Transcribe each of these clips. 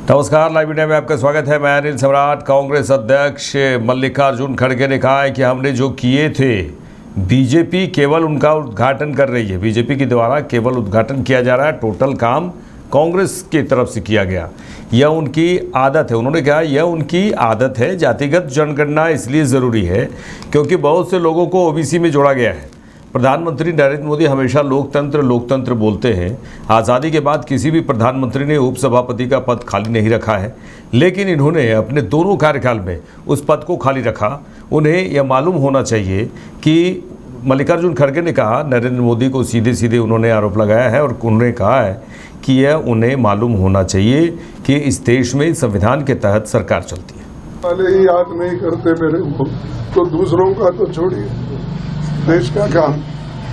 नमस्कार, live India में आपका स्वागत है। मैं अनिल सम्राट। कांग्रेस अध्यक्ष मल्लिकार्जुन खड़गे ने कहा है कि हमने जो किए थे, बीजेपी केवल उनका उद्घाटन कर रही है। बीजेपी के द्वारा केवल उद्घाटन किया जा रहा है, टोटल काम कांग्रेस की तरफ से किया गया। यह उनकी आदत है। उन्होंने कहा यह उनकी आदत है। जातिगत जनगणना इसलिए ज़रूरी है क्योंकि बहुत से लोगों को ओबीसी में जोड़ा गया है। प्रधानमंत्री नरेंद्र मोदी हमेशा लोकतंत्र बोलते हैं। आज़ादी के बाद किसी भी प्रधानमंत्री ने उपसभापति का पद खाली नहीं रखा है, लेकिन इन्होंने अपने दोनों कार्यकाल में उस पद को खाली रखा। उन्हें यह मालूम होना चाहिए कि मल्लिकार्जुन खड़गे ने कहा, नरेंद्र मोदी को सीधे सीधे उन्होंने आरोप लगाया है और उन्होंने कहा है कि यह उन्हें मालूम होना चाहिए कि इस देश में संविधान के तहत सरकार चलती है। पहले ही याद नहीं करते मेरे को, तो दूसरों का तो छोड़िए, देश का काम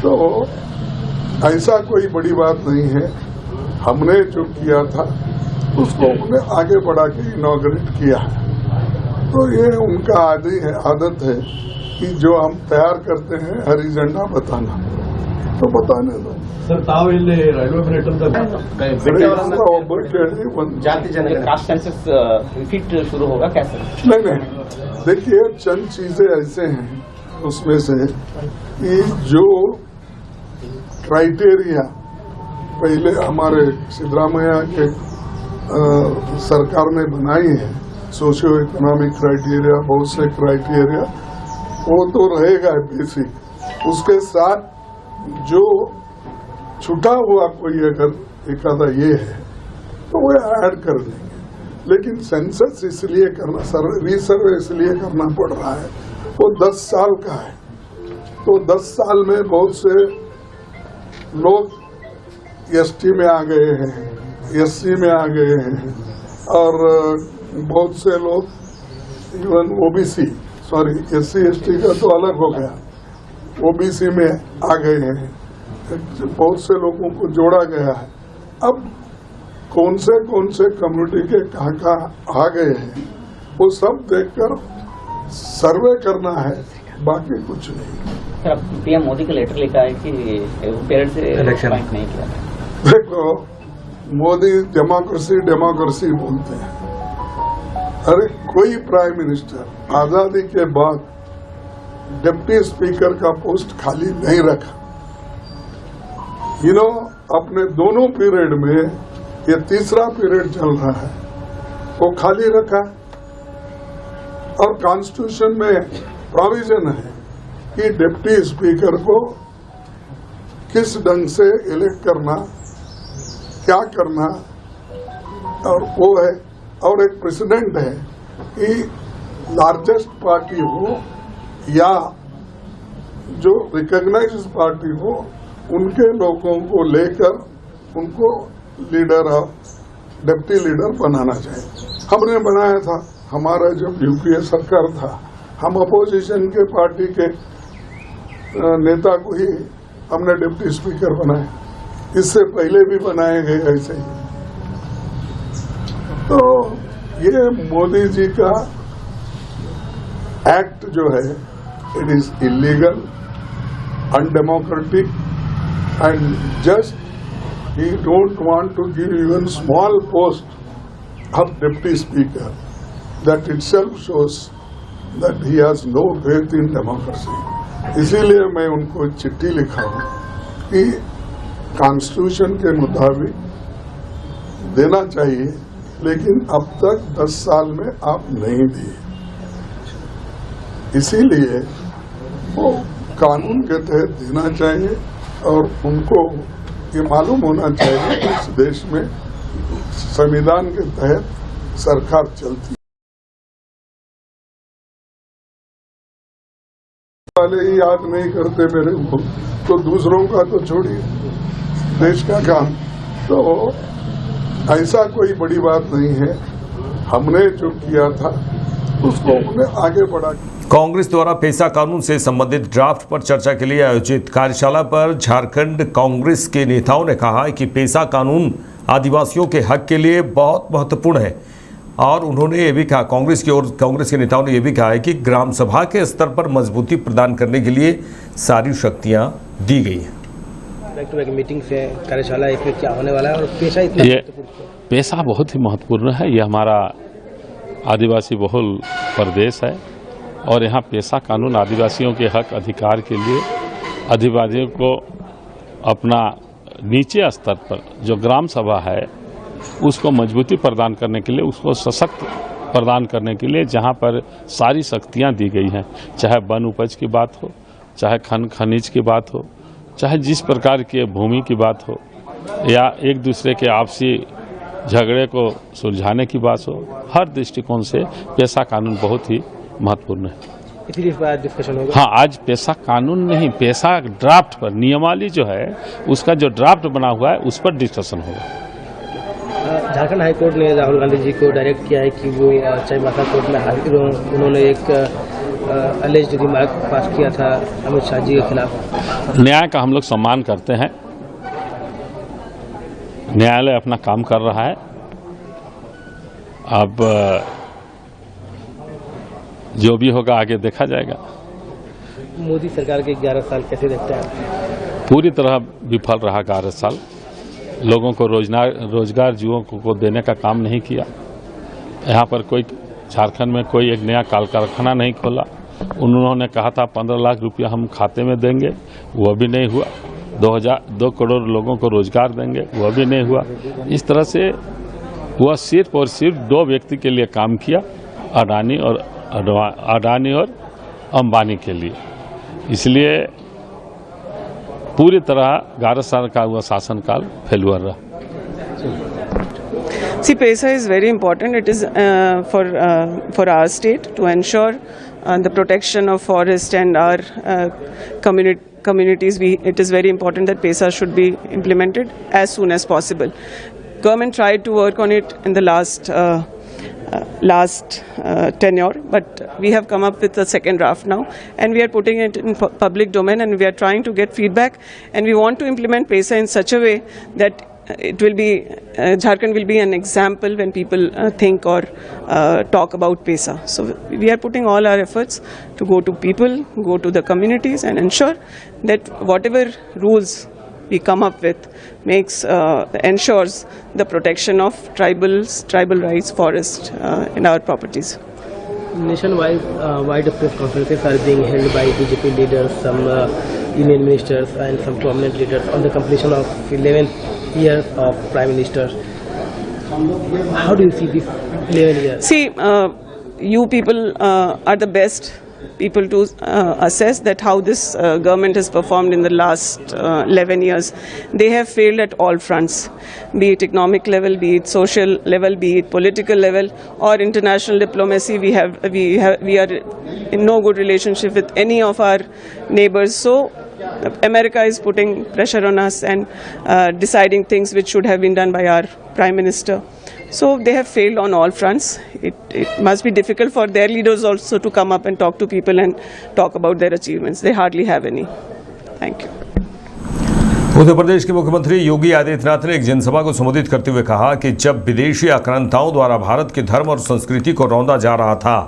तो ऐसा कोई बड़ी बात नहीं है। हमने जो किया था उसको हमने आगे बढ़ा के इनॉग्रेट किया है। तो ये उनका आदत है कि जो हम तैयार करते हैं हरी झंडा बताना, तो बताने दो सर। रैल्वे जाति जनगणना कास्ट सेंसस रिपीट शुरू होगा कैसे? नहीं, देखिए चंद चीजें ऐसे हैं उसमें से कि जो क्राइटेरिया पहले हमारे सिद्धरामैया के सरकार ने बनाई है, सोशियो इकोनॉमिक क्राइटेरिया, बहुत से क्राइटेरिया, वो तो रहेगा बेसिक। उसके साथ जो छुटा हुआ कोई अगर एक आधा ये है तो वो ऐड कर देंगे। लेकिन सेंसस इसलिए करना, रीसर्वे इसलिए करना पड़ रहा है, वो 10 साल का है। तो 10 साल में बहुत से लोग एसटी में आ गए हैं, एससी में आ गए हैं, और बहुत से लोग even OBC, sorry SC ST का तो अलग हो गया, ओबीसी में आ गए हैं। बहुत से लोगों को जोड़ा गया है। अब कौन से कम्युनिटी के कहाँ आ गए हैं वो सब देखकर सर्वे करना है, बाकी कुछ नहीं। सर, पीएम मोदी का लेटर लिखा है कि पेरेंट्स से इलेक्शन नहीं किया। देखो, मोदी डेमोक्रेसी बोलते हैं। अरे कोई प्राइम मिनिस्टर आजादी के बाद डिप्टी स्पीकर का पोस्ट खाली नहीं रखा। अपने दोनों पीरियड में, ये तीसरा पीरियड चल रहा है, वो खाली रखा। और कॉन्स्टिट्यूशन में प्रोविजन है कि डिप्टी स्पीकर को किस ढंग से इलेक्ट करना, क्या करना, और वो है। और एक प्रेसिडेंट है कि लार्जेस्ट पार्टी हो या जो रिकॉग्नाइज्ड पार्टी हो, उनके लोगों को लेकर उनको लीडर और डिप्टी लीडर बनाना चाहिए। हमने बनाया था, हमारा जब यूपीए सरकार था, हम अपोजिशन के पार्टी के नेता को ही हमने डिप्टी स्पीकर बनाया। इससे पहले भी बनाए गए ऐसे ही। तो ये मोदी जी का एक्ट जो है, it is illegal, undemocratic and just he don't want to give even small post of deputy speaker. That itself shows that he has no faith in democracy. इसीलिए मैं उनको चिट्ठी लिखा हूँ कि कॉन्स्टिट्यूशन के मुताबिक देना चाहिए, लेकिन अब तक 10 साल में आप नहीं दिए। इसीलिए वो कानून के तहत देना चाहिए और उनको ये मालूम होना चाहिए कि इस देश में संविधान के तहत सरकार चलती है। पहले ही याद नहीं करते मेरे को, तो दूसरों का तो छोड़िए, देश का काम तो ऐसा कोई बड़ी बात नहीं है। हमने जो किया था उसको हमने आगे बढ़ा। कांग्रेस द्वारा पेशा कानून से संबंधित ड्राफ्ट पर चर्चा के लिए आयोजित कार्यशाला पर झारखंड कांग्रेस के नेताओं ने कहा कि पेशा कानून आदिवासियों के हक के लिए बहुत महत्वपूर्ण है। और उन्होंने ये भी कहा, कांग्रेस के नेताओं ने यह भी कहा है कि ग्राम सभा के स्तर पर मजबूती प्रदान करने के लिए सारी शक्तियां दी गई हैं। मीटिंग से कार्यशाला इसमें क्या होने वाला है और पेशा इतना महत्वपूर्ण पैसा बहुत ही महत्वपूर्ण है। यह हमारा आदिवासी बहुल प्रदेश है और यहाँ पैसा कानून आदिवासियों के हक अधिकार के लिए आदिवासियों को अपना नीचे स्तर पर जो ग्राम सभा है उसको मजबूती प्रदान करने के लिए, उसको सशक्त प्रदान करने के लिए, जहाँ पर सारी शक्तियाँ दी गई हैं, चाहे वन उपज की बात हो, चाहे खनिज की बात हो, चाहे जिस प्रकार की भूमि की बात हो, या एक दूसरे के आपसी झगड़े को सुलझाने की बात हो, हर दृष्टिकोण से पैसा कानून बहुत ही महत्वपूर्ण है। इस बार डिस्कशन होगा। हाँ, आज पैसा कानून नहीं, पैसा ड्राफ्ट पर, नियमावली जो है उसका जो ड्राफ्ट बना हुआ है उस पर डिस्कशन होगा। झारखंड हाईकोर्ट ने राहुल गांधी जी को डायरेक्ट किया है कि वो चाईबासा कोर्ट में हाजिर हों। उन्होंने एक अलेज्ड रिमार्क पास किया था अमित शाह जी के खिलाफ। न्याय का हम लोग सम्मान करते हैं, न्यायालय अपना काम कर रहा है। अब जो भी होगा आगे देखा जाएगा। मोदी सरकार के 11 साल कैसे देखते हैं? पूरी तरह विफल रहा 11 साल। लोगों को रोजगार युवकों को देने का काम नहीं किया। यहाँ पर कोई झारखंड में कोई एक नया कारखाना नहीं खोला। उन्होंने कहा था 15 लाख रुपया हम खाते में देंगे, वह भी नहीं हुआ। 2 करोड़ लोगों को रोजगार देंगे, वह भी नहीं हुआ। इस तरह से वह सिर्फ और सिर्फ 2 व्यक्ति के लिए काम किया, अडानी और अंबानी के लिए। इसलिए पूरी तरह 11 साल का हुआ शासनकाल फेलुअर रहा। See, PESA is very important. It is for our state to ensure the protection of forest and our communities. It is very important that PESA should be implemented as soon as possible. Government tried to work on it in the last tenure, but we have come up with a second draft now, and we are putting it in public domain, and we are trying to get feedback, and we want to implement PESA in such a way that it will be Jharkhand will be an example when people think or talk about PESA. So we are putting all our efforts to go to people, go to the communities, and ensure that whatever rules we come up with ensures the protection of tribal rights, forest, in our properties. Nationwide, wide press conferences are being held by BJP leaders, some union ministers, and some prominent leaders on the completion of 11 years of Prime Minister. How do you see this 11 years? See, you people are the best people to assess that how this government has performed in the last 11 years. They have failed at all fronts, be it economic level, be it social level, be it political level, or international diplomacy. We are in no good relationship with any of our neighbors. So America is putting pressure on us and deciding things which should have been done by our Prime Minister. So they have failed on all fronts. It must be difficult for their leaders also to come up and talk to people and talk about their achievements. They hardly have any. Thank you. Uttar Pradesh के मुख्यमंत्री योगी आदित्यनाथ ने एक जनसभा को संबोधित करते हुए कहा कि जब विदेशी आक्रांताओं द्वारा भारत के धर्म और संस्कृति को रौंदा जा रहा था,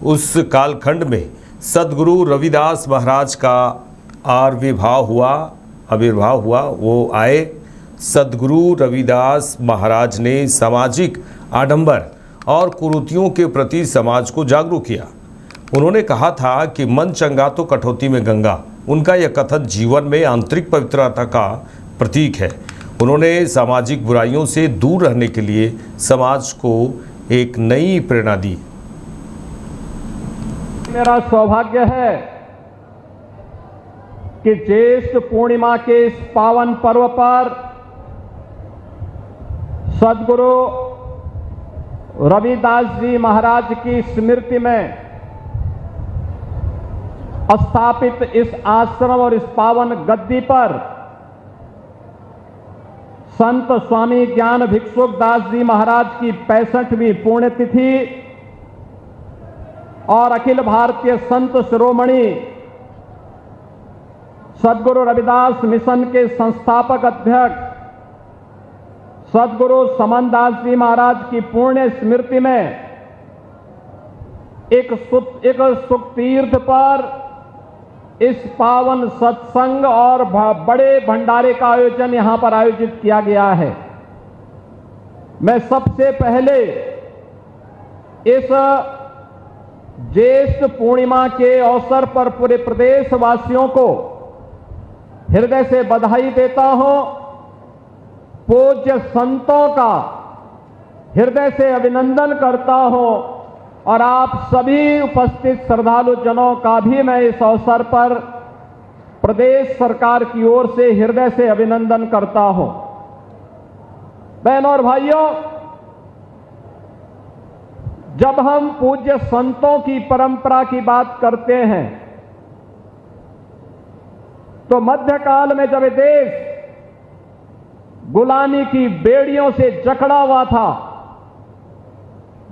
उस कालखंड में सदगुरु रविदास महाराज का आविर्भाव हुआ। वो आए। सदगुरु रविदास महाराज ने सामाजिक आडंबर और कुरीतियों के प्रति समाज को जागरूक किया। उन्होंने कहा था कि मन चंगा तो कटौती में गंगा। उनका यह कथन जीवन में आंतरिक पवित्रता का प्रतीक है। उन्होंने सामाजिक बुराइयों से दूर रहने के लिए समाज को एक नई प्रेरणा दी। मेरा सौभाग्य है कि ज्येष्ठ पूर्णिमा के इस पावन पर्व पर सदगुरु रविदास जी महाराज की स्मृति में स्थापित इस आश्रम और इस पावन गद्दी पर संत स्वामी ज्ञान भिक्षुक दास जी महाराज की 65वीं पुण्यतिथि और अखिल भारतीय संत शिरोमणि सदगुरु रविदास मिशन के संस्थापक अध्यक्ष सदगुरु समनदास जी महाराज की पुण्य स्मृति में एक सुख तीर्थ पर इस पावन सत्संग और बड़े भंडारे का आयोजन यहां पर आयोजित किया गया है। मैं सबसे पहले इस ज्येष्ठ पूर्णिमा के अवसर पर पूरे प्रदेशवासियों को हृदय से बधाई देता हूं। पूज्य संतों का हृदय से अभिनंदन करता हूं और आप सभी उपस्थित श्रद्धालु जनों का भी मैं इस अवसर पर प्रदेश सरकार की ओर से हृदय से अभिनंदन करता हूं। बहनों और भाइयों, जब हम पूज्य संतों की परंपरा की बात करते हैं तो मध्यकाल में जब देश गुलामी की बेड़ियों से जकड़ा हुआ था,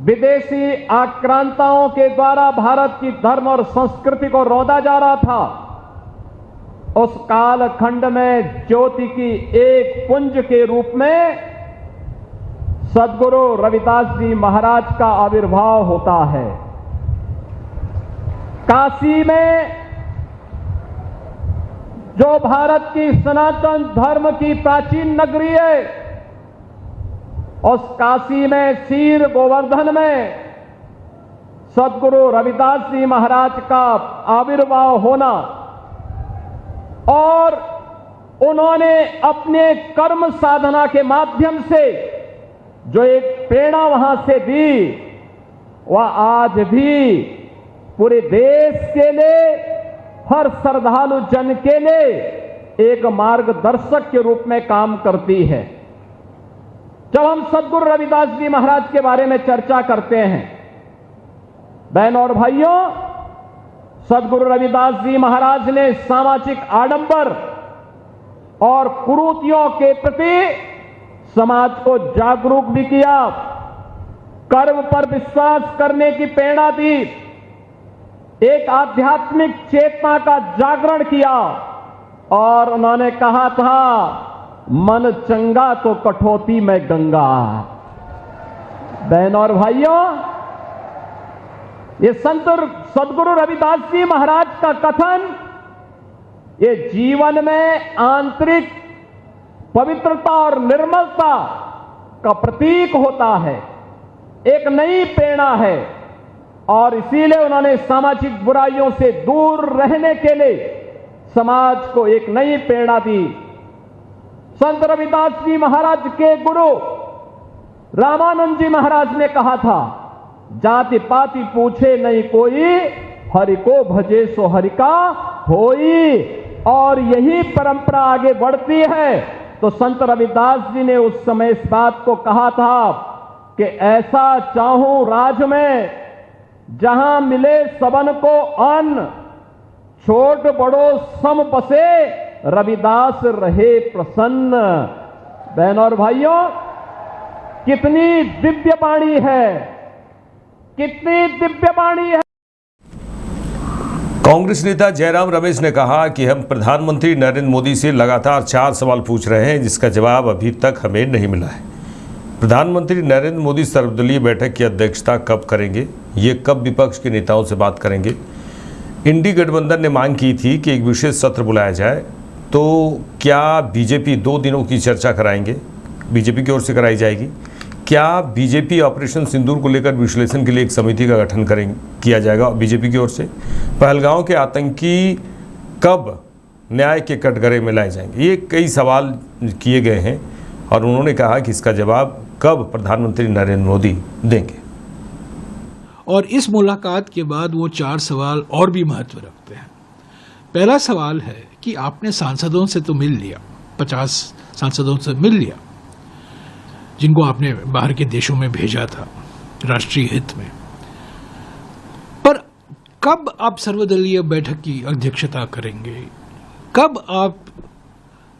विदेशी आक्रांताओं के द्वारा भारत की धर्म और संस्कृति को रौंदा जा रहा था, उस कालखंड में ज्योति की एक पुंज के रूप में सद्गुरु रविदास जी महाराज का आविर्भाव होता है। काशी में जो भारत की सनातन धर्म की प्राचीन नगरी है, उस काशी में शीर गोवर्धन में सद्गुरु रविदास जी महाराज का आविर्भाव होना और उन्होंने अपने कर्म साधना के माध्यम से जो एक प्रेरणा वहां से दी, वह आज भी पूरे देश के लिए, हर श्रद्धालु जन के लिए एक मार्गदर्शक के रूप में काम करती है। जब हम सद्गुरु रविदास जी महाराज के बारे में चर्चा करते हैं, बहनों और भाइयों, सद्गुरु रविदास जी महाराज ने सामाजिक आडंबर और कुरीतियों के प्रति समाज को जागरूक भी किया, कर्म पर विश्वास करने की प्रेरणा दी, एक आध्यात्मिक चेतना का जागरण किया और उन्होंने कहा था, मन चंगा तो कठौती में गंगा। बहनों और भाइयों, ये सद्गुरु रविदास जी महाराज का कथन ये जीवन में आंतरिक पवित्रता और निर्मलता का प्रतीक होता है, एक नई प्रेरणा है और इसीलिए उन्होंने सामाजिक बुराइयों से दूर रहने के लिए समाज को एक नई प्रेरणा दी। संत रविदास जी महाराज के गुरु रामानंद जी महाराज ने कहा था, जाति पाति पूछे नहीं कोई, हरि को भजे सो हरि का होई। और यही परंपरा आगे बढ़ती है। तो संत रविदास जी ने उस समय इस बात को कहा था कि ऐसा चाहूं राज में जहां मिले सबन को अन्न, छोट बड़ो सम बसे, रविदास रहे प्रसन्न। बहनों और भाइयों, कितनी दिव्य वाणी है, कितनी दिव्य वाणी है। कांग्रेस नेता जयराम रमेश ने कहा कि हम प्रधानमंत्री नरेंद्र मोदी से लगातार 4 सवाल पूछ रहे हैं, जिसका जवाब अभी तक हमें नहीं मिला है। प्रधानमंत्री नरेंद्र मोदी सर्वदलीय बैठक की अध्यक्षता कब करेंगे, ये कब विपक्ष के नेताओं से बात करेंगे। इंडी गठबंधन ने मांग की थी कि एक विशेष सत्र बुलाया जाए, तो क्या बीजेपी 2 दिनों की चर्चा कराएंगे, बीजेपी की ओर से कराई जाएगी। क्या बीजेपी ऑपरेशन सिंदूर को लेकर विश्लेषण के लिए एक समिति का गठन किया जाएगा बीजेपी की ओर से। पहलगांव के आतंकी कब न्याय के कटघरे में लाए जाएंगे, ये कई सवाल किए गए हैं और उन्होंने कहा कि इसका जवाब कब प्रधानमंत्री नरेंद्र मोदी देंगे। और इस मुलाकात के बाद वो 4 सवाल और भी महत्व रखते हैं। पहला सवाल है कि आपने सांसदों से तो मिल लिया, 50 सांसदों से मिल लिया जिनको आपने बाहर के देशों में भेजा था राष्ट्रीय हित में, पर कब आप सर्वदलीय बैठक की अध्यक्षता करेंगे, कब आप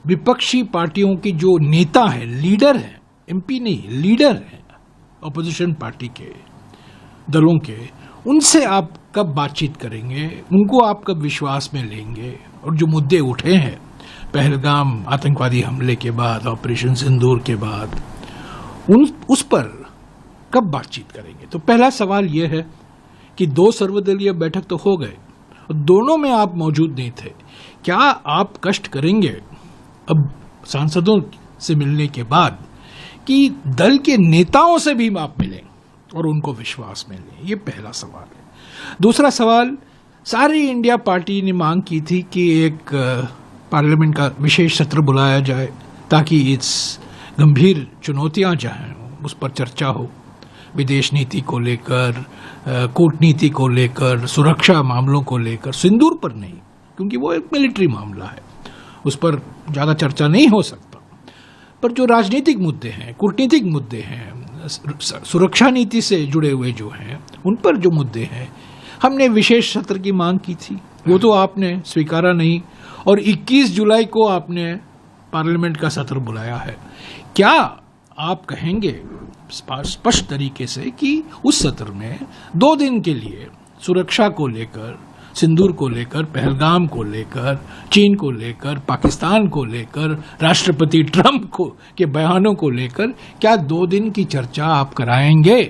विपक्षी पार्टियों के जो नेता हैं, लीडर हैं, एमपी नहीं लीडर हैं अपोजिशन पार्टी के दलों के, उनसे आप कब बातचीत करेंगे, उनको आप कब विश्वास में लेंगे, और जो मुद्दे उठे हैं पहलगाम आतंकवादी हमले के बाद, ऑपरेशन सिंदूर के बाद, उस पर कब बातचीत करेंगे। तो पहला सवाल यह है कि 2 सर्वदलीय बैठक तो हो गए, दोनों में आप मौजूद नहीं थे, क्या आप कष्ट करेंगे अब सांसदों से मिलने के बाद कि दल के नेताओं से भी आप मिलें और उनको विश्वास में लें। ये पहला सवाल है। दूसरा सवाल, सारी इंडिया पार्टी ने मांग की थी कि एक पार्लियामेंट का विशेष सत्र बुलाया जाए ताकि इस गंभीर चुनौतियां जो हैं उस पर चर्चा हो, विदेश नीति को लेकर, कूटनीति को लेकर, सुरक्षा मामलों को लेकर। सिंदूर पर नहीं, क्योंकि वो एक मिलिट्री मामला है, उस पर ज़्यादा चर्चा नहीं हो सकता। पर जो राजनीतिक मुद्दे हैं, कूटनीतिक मुद्दे हैं, सुरक्षा नीति से जुड़े हुए जो हैं, उन पर जो मुद्दे हैं, हमने विशेष सत्र की मांग की थी। वो तो आपने स्वीकारा नहीं और 21 जुलाई को आपने पार्लियामेंट का सत्र बुलाया है। क्या आप कहेंगे स्पष्ट तरीके से कि उस सत्र में 2 दिन के लिए सुरक्षा को लेकर, सिंदूर को लेकर, पहलगाम को लेकर, चीन को लेकर, पाकिस्तान को लेकर, राष्ट्रपति ट्रंप के बयानों को लेकर क्या 2 दिन की चर्चा आप कराएंगे?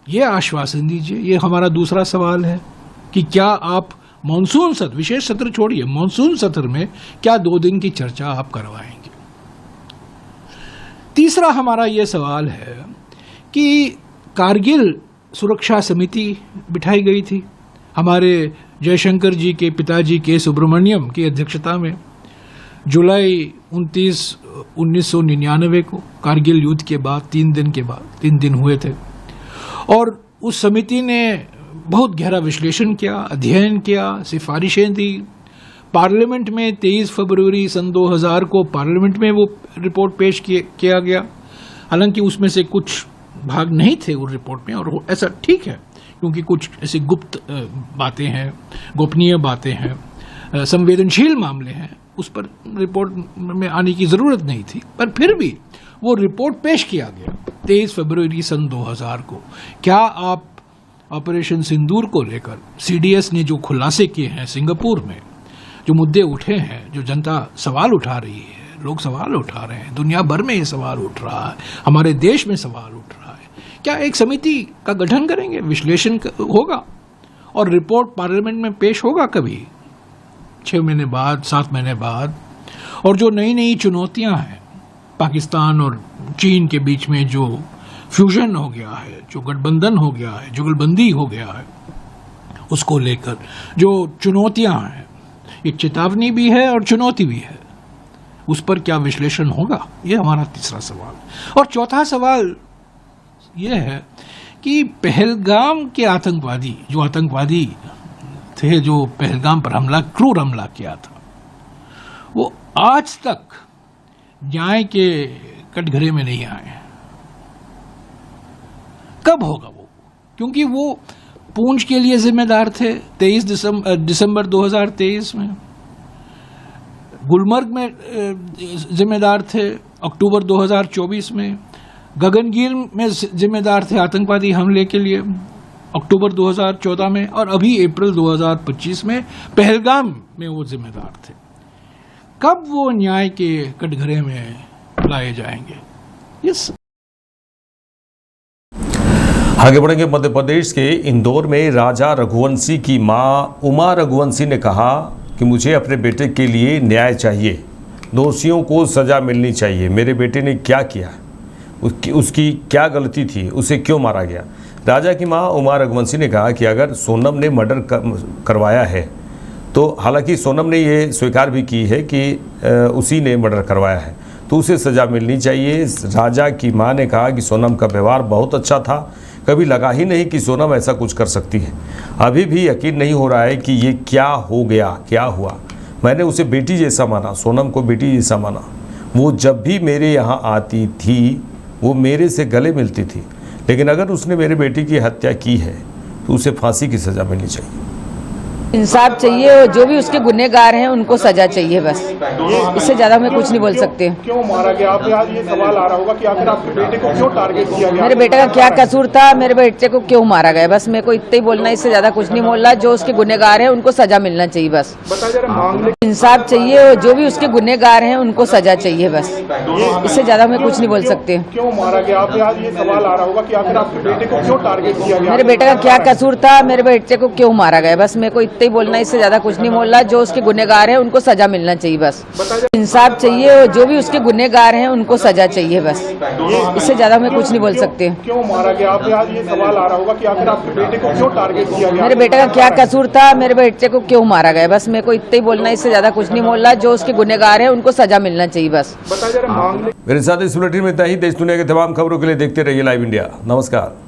ये आश्वासन दीजिए। ये हमारा दूसरा सवाल है कि क्या आप मॉनसून सत्र, विशेष सत्र छोड़िए, मॉनसून सत्र में क्या 2 दिन की चर्चा आप करवाएंगे? तीसरा हमारा ये सवाल है कि कारगिल सुरक्षा समिति बिठाई गई थी हमारे जयशंकर जी के पिताजी के सुब्रमण्यम की अध्यक्षता में जुलाई 29, 1999 को, कारगिल युद्ध के बाद 3 दिन के बाद, 3 दिन हुए थे। और उस समिति ने बहुत गहरा विश्लेषण किया, अध्ययन किया, सिफारिशें दी। पार्लियामेंट में 23 फरवरी सन 2000 को पार्लियामेंट में वो रिपोर्ट पेश किया गया। हालांकि उसमें से कुछ भाग नहीं थे उस रिपोर्ट में, और ऐसा ठीक है क्योंकि कुछ ऐसी गुप्त बातें हैं, गोपनीय बातें हैं, संवेदनशील मामले हैं, उस पर रिपोर्ट में आने की ज़रूरत नहीं थी। पर फिर भी वो रिपोर्ट पेश किया गया 23 फरवरी सन 2000 को। क्या आप ऑपरेशन सिंदूर को लेकर CDS ने जो खुलासे किए हैं, सिंगापुर में जो मुद्दे उठे हैं, जो जनता सवाल उठा रही है, लोग सवाल उठा रहे हैं, दुनिया भर में ये सवाल उठ रहा है, हमारे देश में सवाल उठ रहा है, क्या एक समिति का गठन करेंगे, विश्लेषण होगा और रिपोर्ट पार्लियामेंट में पेश होगा कभी 6 महीने बाद, 7 महीने बाद? और जो नई नई चुनौतियां हैं, पाकिस्तान और चीन के बीच में जो फ्यूजन हो गया है, जो गठबंधन हो गया है, जुगलबंदी हो गया है, उसको लेकर जो चुनौतियां हैं, ये चेतावनी भी है और चुनौती भी है, उस पर क्या विश्लेषण होगा? ये हमारा तीसरा सवाल। और चौथा सवाल ये है कि पहलगाम के आतंकवादी थे, जो पहलगाम पर क्रूर हमला किया था, वो आज तक न्याय के कटघरे में नहीं आए। कब होगा वो? क्योंकि वो पूंछ के लिए जिम्मेदार थे 23 दिसंबर 2023 में, गुलमर्ग में जिम्मेदार थे अक्टूबर 2024 में, गगनगीर में जिम्मेदार थे आतंकवादी हमले के लिए अक्टूबर 2014 में, और अभी अप्रैल 2025 में पहलगाम में वो जिम्मेदार थे। कब वो न्याय के कटघरे में लाए जाएंगे? यस। आगे बढ़ेंगे। मध्य प्रदेश के इंदौर में राजा रघुवंशी की मां उमा रघुवंशी ने कहा कि मुझे अपने बेटे के लिए न्याय चाहिए, दोषियों को सजा मिलनी चाहिए। मेरे बेटे ने क्या किया, उसकी क्या गलती थी, उसे क्यों मारा गया? राजा की मां उमा रघुवंशी ने कहा कि अगर सोनम ने मर्डर करवाया है, तो हालांकि सोनम ने ये स्वीकार भी की है कि उसी ने मर्डर करवाया है, तो उसे सज़ा मिलनी चाहिए। राजा की मां ने कहा कि सोनम का व्यवहार बहुत अच्छा था, कभी लगा ही नहीं कि सोनम ऐसा कुछ कर सकती है। अभी भी यकीन नहीं हो रहा है कि ये क्या हो गया, क्या हुआ। मैंने उसे बेटी जैसा माना, सोनम को बेटी जैसा माना। वो जब भी मेरे यहाँ आती थी वो मेरे से गले मिलती थी, लेकिन अगर उसने मेरे बेटी की हत्या की है तो उसे फांसी की सज़ा मिलनी चाहिए। इंसाफ चाहिए और जो भी उसके गुनहगार हैं उनको सजा चाहिए, बस इससे ज्यादा मैं कुछ नहीं बोल सकते। क्यों मारा गया? आप आज ये सवाल आ रहा होगा कि आखिर आपके बेटे को क्यों टारगेट किया गया? मेरे बेटे का क्या कसूर था, मेरे बेटे को क्यों मारा गया, बस मेरे को इतना ही बोलना, इससे ज्यादा कुछ नहीं बोलना। जो उसके गुनहगार हैं उनको सजा मिलना चाहिए, बस इंसाफ चाहिए और जो भी उसके गुनहगार हैं उनको सजा चाहिए, बस इससे ज्यादा मैं कुछ नहीं बोल सकते। क्यों मारा गया? आप आज ये सवाल आ रहा होगा कि आखिर आपके बेटे को क्यों टारगेट किया गया? मेरे बेटे का क्या कसूर था, मेरे बेटे को क्यों मारा गया, बस मेरे को इतना ही बोलना, इससे ज्यादा कुछ नहीं बोलना। जो उसके गुनहगार हैं उनको सजा मिलना चाहिए बस, इंसाफ चाहिए। और जो भी उसके गुनहगार हैं उनको सजा चाहिए बस, इससे ज्यादा मैं कुछ नहीं बोल सकती। क्यों मारा गया? आप आज ये सवाल आ रहा होगा कि आखिर आपके बेटे को क्यों टारगेट किया गया? मेरे बेटे का क्या कसूर था? मेरे बेटे को क्यों मारा गया? बस मेरे को इतना ही बोलना, इससे ज्यादा कुछ नहीं बोलना। जो उसके गुनहगार हैं उनको सजा मिलना चाहिए बस। मेरे साथ इस बुलेटिन में इतना ही। देश दुनिया के तमाम खबरों के लिए देखते रहिए लाइव इंडिया। नमस्कार।